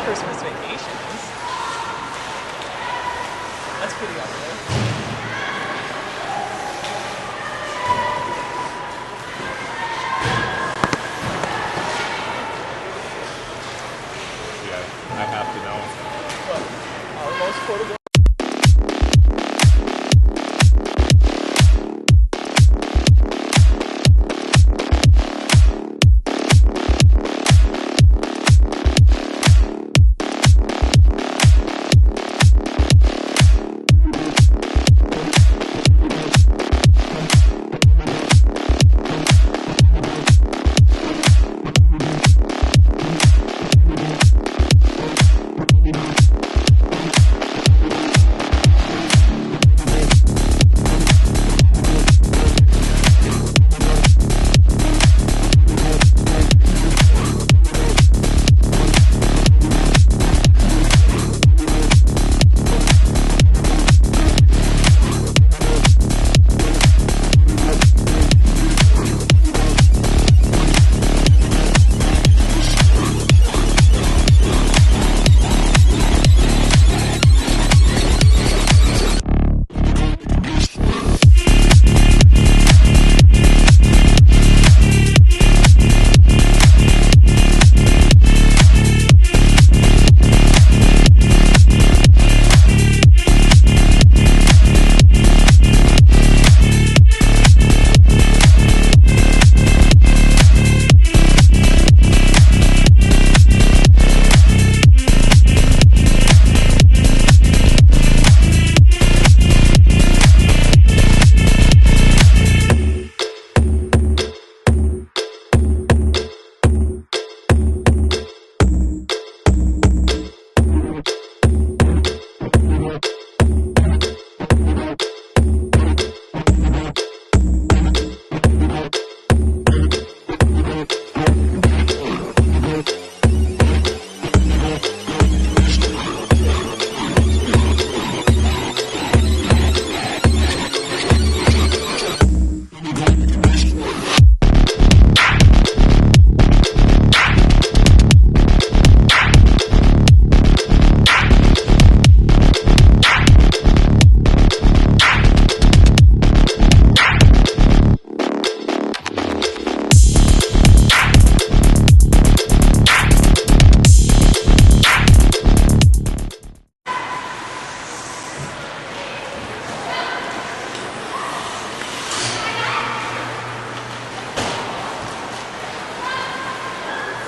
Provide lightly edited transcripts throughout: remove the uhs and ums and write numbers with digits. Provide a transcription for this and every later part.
Christmas vacations. That's pretty up there. Yeah, I have to know. What? Our most quotable.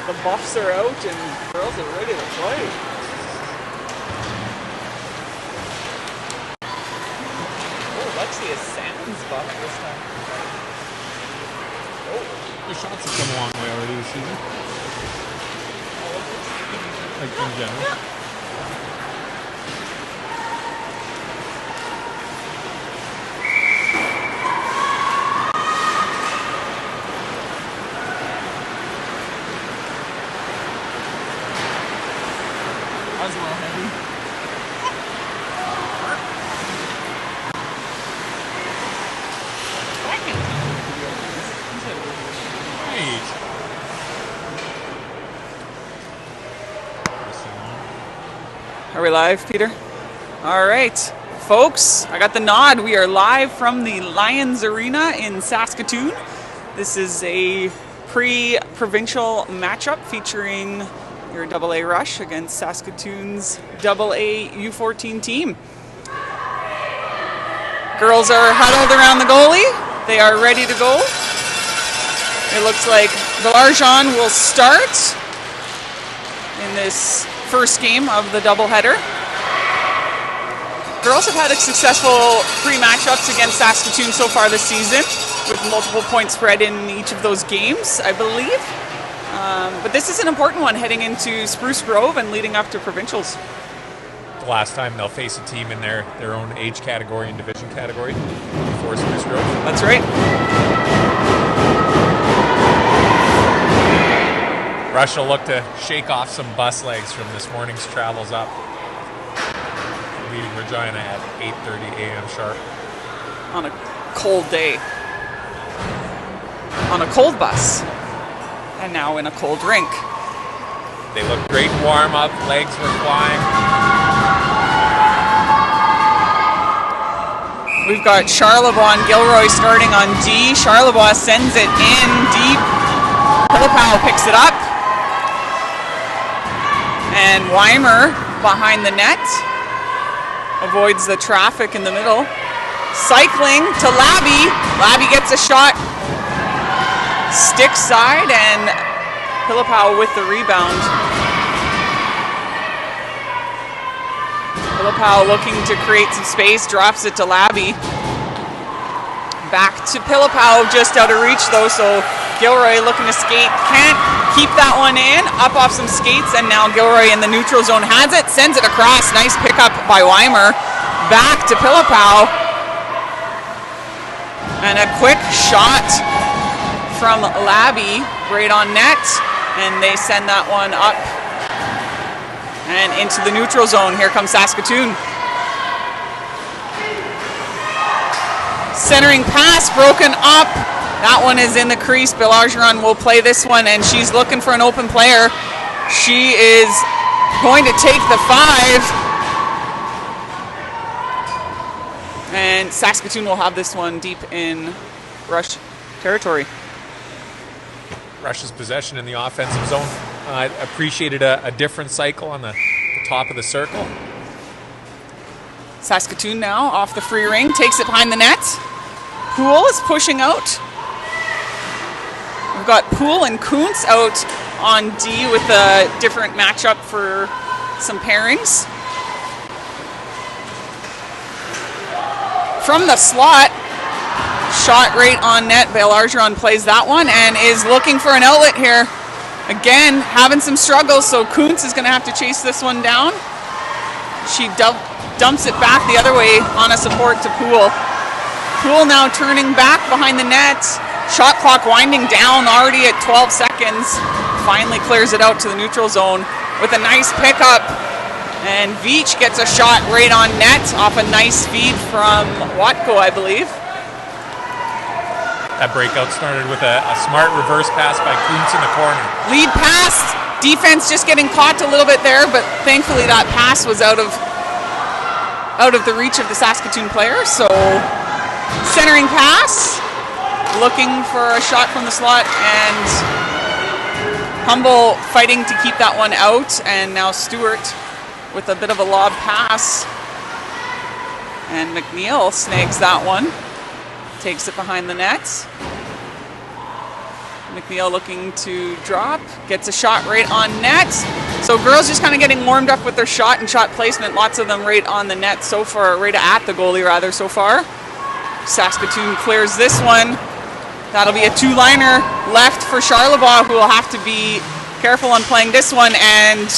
The buffs are out and girls are ready to play. Oh, Lexi is Salmon's buff this time. Oh, The shots have come a long way already this season. Like in general. That was a little heavy. Are we live, Peter? All right, folks, I got the nod. We are live from the Lions Arena in Saskatoon. This is a pre-provincial matchup featuring your AA Rush against Saskatoon's AA U14 team. Girls are huddled around the goalie. They are ready to go. It looks like Valarjan will start in this first game of the doubleheader. Girls have had a successful pre-matchups against Saskatoon so far this season, with multiple point spread in each of those games, I believe. But this is an important one heading into Spruce Grove and leading up to provincials. The last time they'll face a team in their own age category and division category before Spruce Grove. That's right. Rush will look to shake off some bus legs from this morning's travels up, leaving Regina at 8:30 a.m. sharp. On a cold day. On a cold bus. And now in a cold rink. They looked great warm-up, legs were flying. We've got Charlebois and Gilroy starting on D. Charlebois sends it in deep. Pilipow picks it up. And Weimer behind the net. Avoids the traffic in the middle. Cycling to Labby. Labby gets a shot. Stick side, and Pilipow with the rebound. Pilipow looking to create some space, drops it to Labby. Back to Pilipow, just out of reach though, so Gilroy looking to skate, can't keep that one in, up off some skates, and now Gilroy in the neutral zone has it, sends it across, nice pickup by Weimer. Back to Pilipow. And a quick shot from Labby, right on net, and they send that one up and into the neutral zone. Here comes Saskatoon. Centering pass, broken up. That one is in the crease. Bergeron will play this one, and she's looking for an open player. She is going to take the 5. And Saskatoon will have this one deep in Rush territory. Rush's possession in the offensive zone. I appreciated a different cycle on the top of the circle. Saskatoon now off the free ring, takes it behind the net. Poole is pushing out. We've got Poole and Kuntz out on D with a different matchup for some pairings. From the slot, shot right on net. Bergeron plays that one and is looking for an outlet here. Again, having some struggles, so Kuntz is going to have to chase this one down. She dumps it back the other way on a support to Poole. Poole now turning back behind the net. Shot clock winding down, already at 12 seconds. Finally clears it out to the neutral zone with a nice pickup. And Veach gets a shot right on net off a nice feed from Watko, I believe. That breakout started with a smart reverse pass by Kuntz in the corner. Lead pass, defense just getting caught a little bit there, but thankfully that pass was out of the reach of the Saskatoon player. So centering pass, looking for a shot from the slot, and Humble fighting to keep that one out, and now Stewart with a bit of a lob pass, and McNeil snags that one. Takes it behind the net. McNeil looking to drop. Gets a shot right on net. So girls just kind of getting warmed up with their shot and shot placement. Lots of them right on the net so far, right at the goalie rather so far. Saskatoon clears this one. That'll be a two-liner left for Charlebois, who will have to be careful on playing this one. And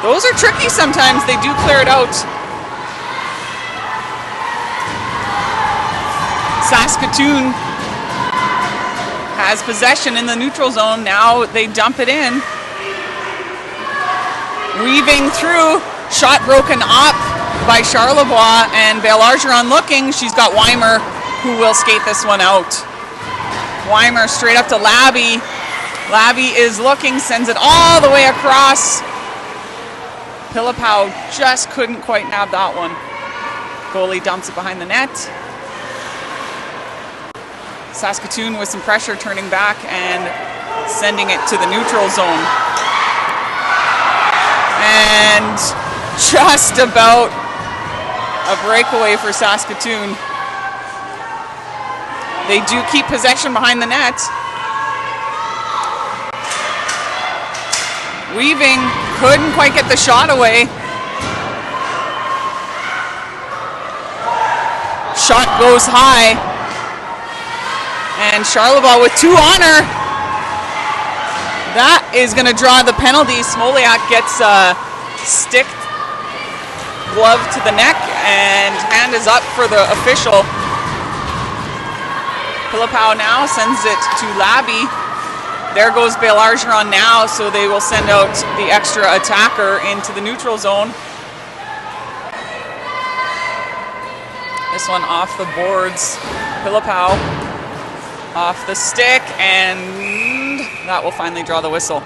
those are tricky sometimes. They do clear it out. Saskatoon has possession in the neutral zone. Now they dump it in. Weaving through, shot broken up by Charlebois, and Bergeron looking. She's got Weimer, who will skate this one out. Weimer straight up to Labby. Labby is looking, sends it all the way across. Pilipow just couldn't quite nab that one. Goalie dumps it behind the net. Saskatoon with some pressure, turning back and sending it to the neutral zone. And just about a breakaway for Saskatoon. They do keep possession behind the net. Weaving couldn't quite get the shot away. Shot goes high. And Charlebois with two on her. That is going to draw the penalty. Smoliak gets a stick glove to the neck, and hand is up for the official. Pilipow now sends it to Labby. There goes Bergeron now, so they will send out the extra attacker into the neutral zone. This one off the boards. Pilipow off the stick, and that will finally draw the whistle.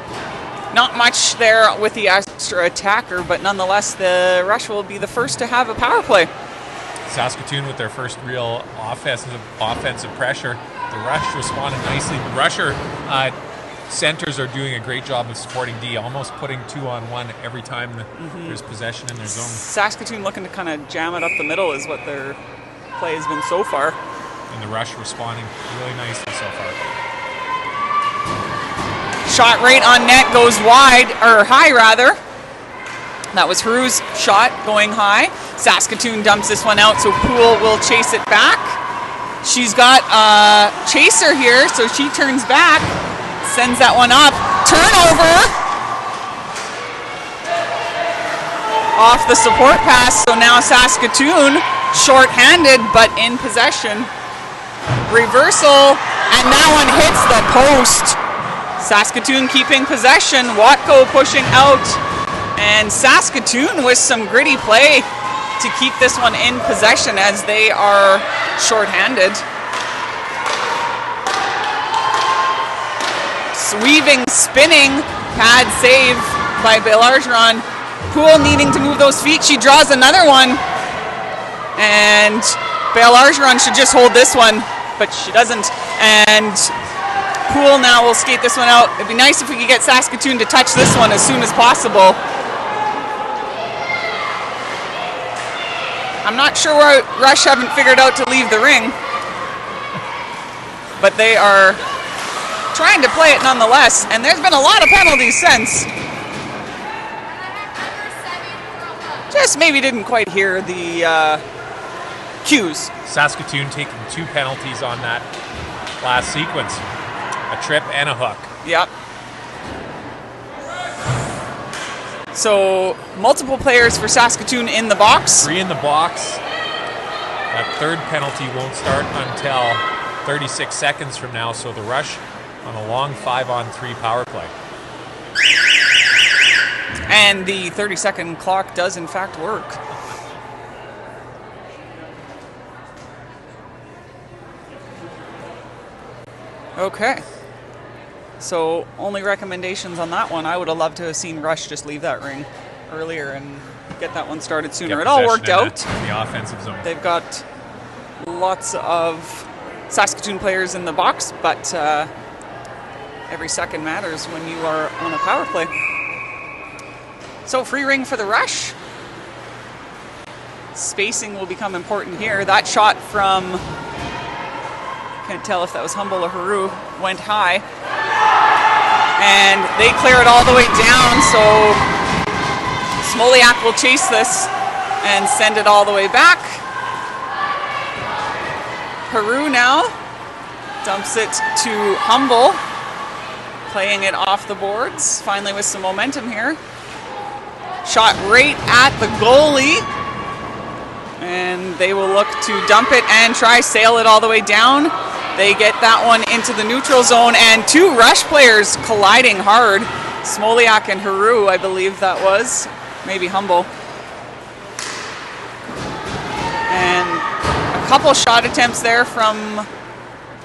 Not much there with the extra attacker, but nonetheless, the Rush will be the first to have a power play. Saskatoon with their first real offensive pressure. The Rush responded nicely. The Rusher centers are doing a great job of supporting D, almost putting 2-on-1 every time there's possession in their zone. Saskatoon looking to kind of jam it up the middle is what their play has been so far. And the Rush responding really nicely so far. Shot right on net goes wide, or high rather. That was Haru's shot going high. Saskatoon dumps this one out, so Poole will chase it back. She's got a chaser here, so she turns back, sends that one up. Turnover off the support pass, so now Saskatoon short-handed but in possession. Reversal, and that one hits the post. Saskatoon keeping possession, Watko pushing out, and Saskatoon with some gritty play to keep this one in possession as they are short-handed. Weaving, spinning, pad save by Belargeron. Poole needing to move those feet. She draws another one. And Belargeron should just hold this one, but she doesn't. And Poole now will skate this one out. It'd be nice if we could get Saskatoon to touch this one as soon as possible. I'm not sure why Rush haven't figured out to leave the ring, but they are trying to play it nonetheless, and there's been a lot of penalties since. Just maybe didn't quite hear the cues. Saskatoon taking 2 penalties on that last sequence. A trip and a hook. Yep. So multiple players for Saskatoon in the box. 3 in the box. That third penalty won't start until 36 seconds from now, so the Rush on a long 5-on-3 power play. And the 30-second clock does in fact work. Okay. So only recommendations on that one. I would have loved to have seen Rush just leave that ring earlier and get that one started sooner. It all worked out. In the offensive zone. They've got lots of Saskatoon players in the box, but every second matters when you are on a power play. So free ring for the Rush. Spacing will become important here. That shot from, can't tell if that was Humble or Haru, went high. And they clear it all the way down, so Smoliak will chase this and send it all the way back. Haru now dumps it to Humble, playing it off the boards, finally with some momentum here. Shot right at the goalie, and they will look to dump it and try sail it all the way down. They get that one into the neutral zone, and 2 Rush players colliding hard. Smoliak and Haru, I believe that was. Maybe Humble. And a couple shot attempts there from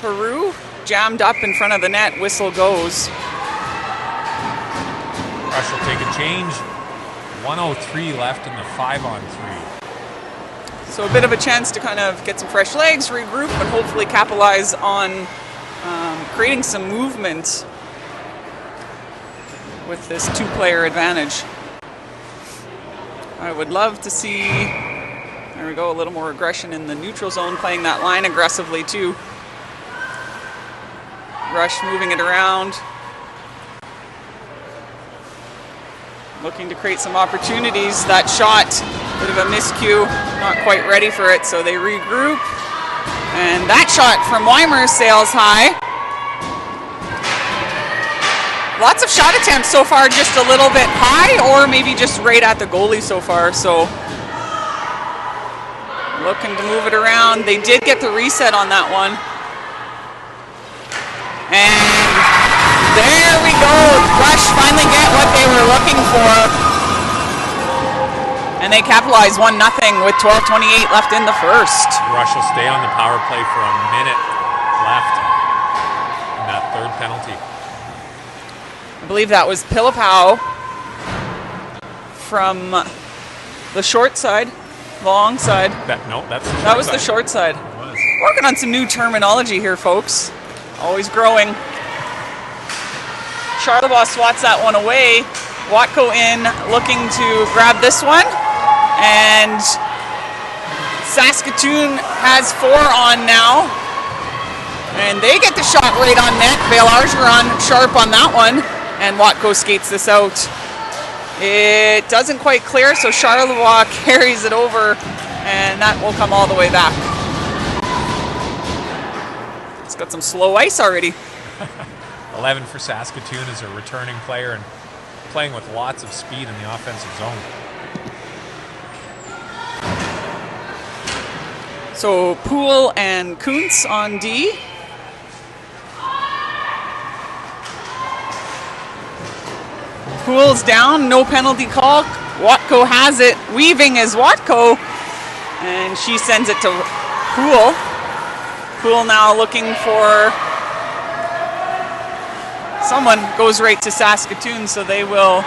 Haru. Jammed up in front of the net. Whistle goes. Rush will take a change. 1:03 left in the 5-on-3. So a bit of a chance to kind of get some fresh legs, regroup, but hopefully capitalize on creating some movement with this 2-player advantage. I would love to see, there we go, a little more aggression in the neutral zone, playing that line aggressively too. Rush moving it around. Looking to create some opportunities. That shot, bit of a miscue, not quite ready for it, so they regroup. And that shot from Weimer sails high. Lots of shot attempts so far, just a little bit high, or maybe just right at the goalie so far. So looking to move it around. They did get the reset on that one. And there we go. Rush finally get what they were looking for. And they capitalize 1-0 with 12:28 left in the first. Rush will stay on the power play for a minute left in that third penalty. I believe that was Pilipau from the short side, long side. That's the short That was side. the short side. It was. Working on some new terminology here, folks. Always growing. Charlevoix swats that one away. Watco in, looking to grab this one. And Saskatoon has 4 on now. And they get the shot right on net. Bale Argeron sharp on that one. And Watco skates this out. It doesn't quite clear, so Charlevoix carries it over. And that will come all the way back. It's got some slow ice already. 11 for Saskatoon as a returning player and playing with lots of speed in the offensive zone. So Poole and Kuntz on D. Poole's down, no penalty call. Watco has it. Weaving is Watco. And she sends it to Poole. Poole now looking for someone. Goes right to Saskatoon, so they will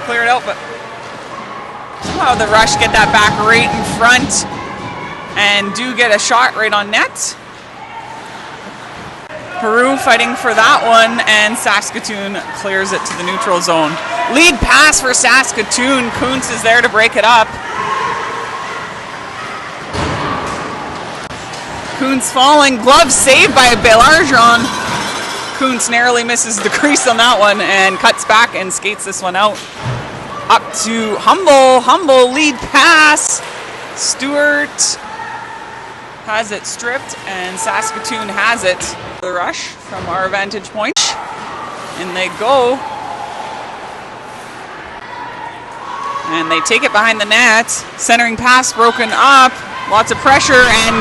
clear it out. But somehow the Rush get that back right in front and do get a shot right on net. Peru fighting for that one, and Saskatoon clears it to the neutral zone. Lead pass for Saskatoon. Kuntz is there to break it up. Kuntz falling. Glove saved by Belarjon. Kuntz narrowly misses the crease on that one and cuts back and skates this one out. Up to Humble. Humble lead pass. Stewart has it stripped, and Saskatoon has it. The Rush from our vantage point. And they go. And they take it behind the net. Centering pass broken up. Lots of pressure, and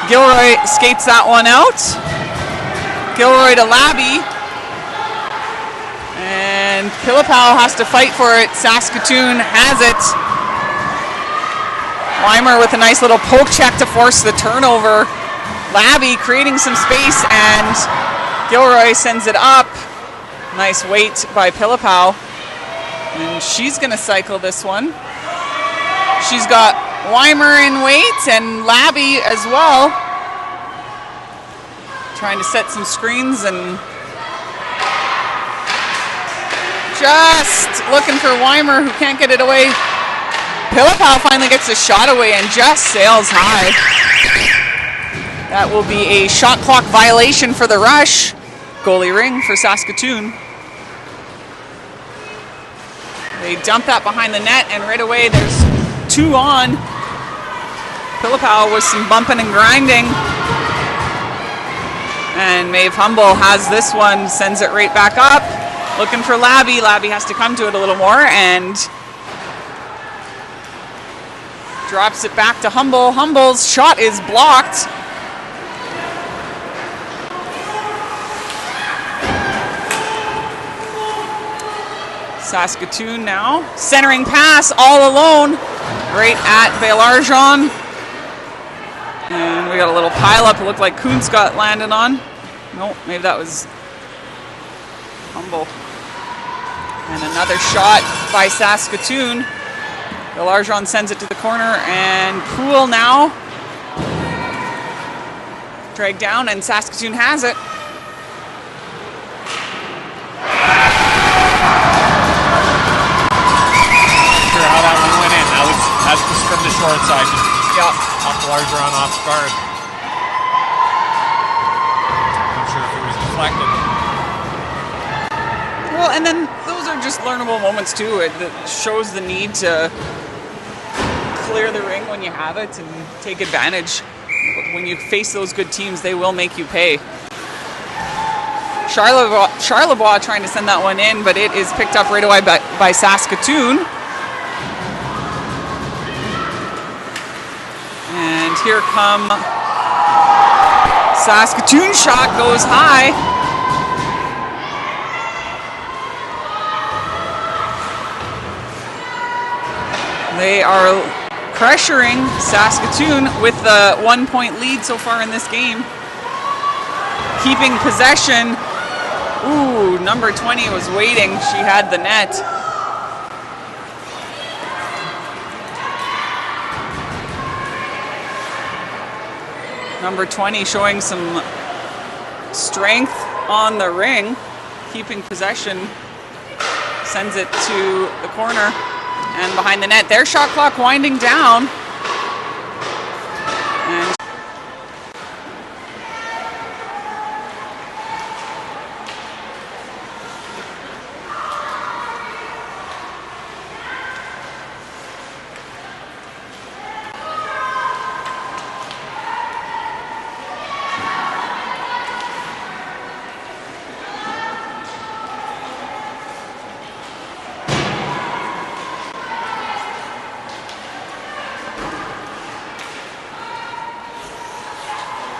Gilroy skates that one out. Gilroy to Labby. And Pilipau has to fight for it. Saskatoon has it. Weimer with a nice little poke check to force the turnover. Labby creating some space, and Gilroy sends it up. Nice wait by Pilipau. And she's going to cycle this one. She's got Weimer in wait and Labby as well. Trying to set some screens and just looking for Weimer, who can't get it away. Pilipau finally gets a shot away and just sails high. That will be a shot clock violation for the Rush. Goalie ring for Saskatoon. They dump that behind the net, and right away there's 2 on. Pilipau with some bumping and grinding. And Maeve Humble has this one, sends it right back up. Looking for Labby. Labby has to come to it a little more and drops it back to Humble. Humble's shot is blocked. Saskatoon now. Centering pass all alone. Right at Belarjon. And we got a little pile up. It looked like Kuntz got landed on. Nope, maybe that was Humble. And another shot by Saskatoon. Belarjon sends it to the corner, and Poole now dragged down, and Saskatoon has it. How that one went in. That's just from the short side. Yeah. Off Belarjon off guard. Not sure if it was deflected. Well, and then those are just learnable moments too. It shows the need to clear the ring when you have it and take advantage. When you face those good teams, they will make you pay. Charlevoix trying to send that one in, but it is picked up right away by Saskatoon. And here come Saskatoon. Shot goes high. They are pressuring Saskatoon with the 1-point lead so far in this game. Keeping possession. Ooh, number 20 was waiting. She had the net. Number 20 showing some strength on the ring, keeping possession. Sends it to the corner and behind the net. Their shot clock winding down.